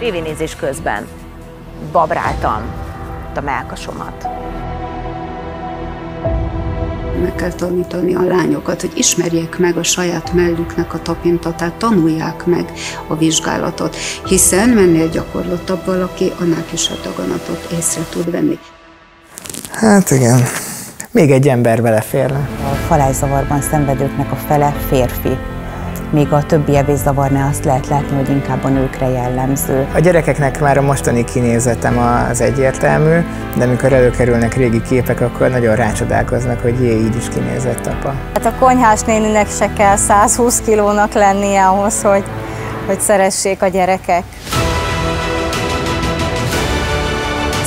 Tévénézés közben babráltam a mellkasomat. Meg kell tanítani a lányokat, hogy ismerjék meg a saját mellüknek a tapintatát, tanulják meg a vizsgálatot, hiszen mennél gyakorlottabb valaki, annál kisebb daganatot észre tud venni. Hát igen, még egy ember beleférne. A falályzavarban szenvedőknek a fele férfi. Míg a többi evészavarnál azt lehet látni, hogy inkább a nőkre jellemző. A gyerekeknek már a mostani kinézetem az egyértelmű, de amikor előkerülnek régi képek, akkor nagyon rácsodálkoznak, hogy jé, így is kinézett apa. Hát a konyhás néninek se kell 120 kilónak lennie ahhoz, hogy szeressék a gyerekek.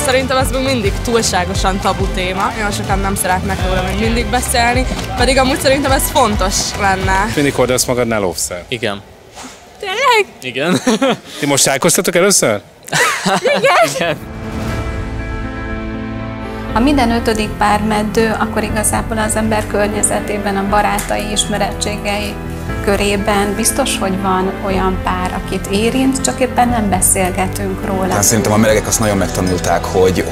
Szerintem ez még mindig túlságosan tabu téma. Nagyon sokan nem szeretnek róla még mindig beszélni, pedig amúgy szerintem ez fontos lenne. Mindig hordasz magadnál offszer? Igen. Tényleg? Igen. Ti most találkoztatok először? Igen. Ha minden 5. pár meddő, akkor igazából az ember környezetében, a barátai, ismerettségei körében biztos, hogy van olyan pár, akit érint, csak éppen nem beszélgetünk róla. Tehát szerintem a melegek azt nagyon megtanulták,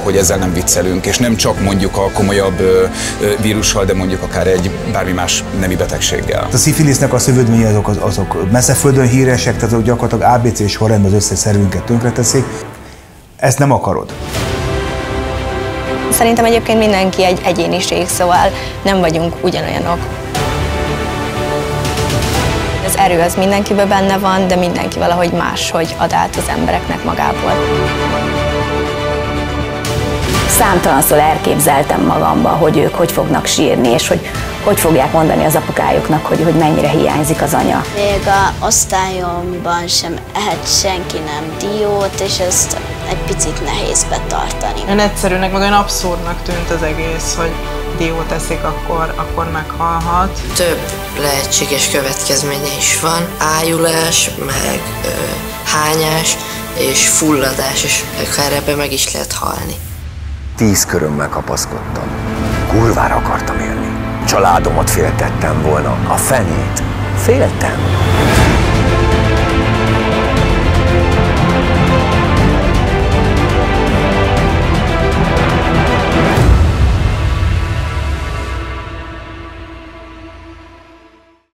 hogy ezzel nem viccelünk, és nem csak mondjuk a komolyabb vírussal, de mondjuk akár egy bármi más nemi betegséggel. A szifilisznek a szövődményei azok messze földön híresek, tehát azok gyakorlatilag ABC sorrendben az összes szervünket tönkreteszik. Ezt nem akarod. Szerintem egyébként mindenki egy egyéniség, szóval nem vagyunk ugyanolyanok. Az erő az mindenkiben benne van, de mindenki valahogy máshogy ad át az embereknek magából. Számtalanszor elképzeltem magamba, hogy ők hogy fognak sírni, és hogy fogják mondani az apukájuknak, hogy mennyire hiányzik az anya. Még a osztályomban sem ehet senki nem diót, és ezt egy picit nehéz betartani. Olyan egyszerűnek, meg olyan abszurdnak tűnt az egész, hogy diót eszik, akkor meghalhat. Több lehetséges következménye is van. Ájulás, meg hányás, és fulladás, és akár ebbe meg is lehet halni. 10 körömmel kapaszkodtam. Kurvára akartam élni. Családomat féltettem volna. A fenét. Féltem.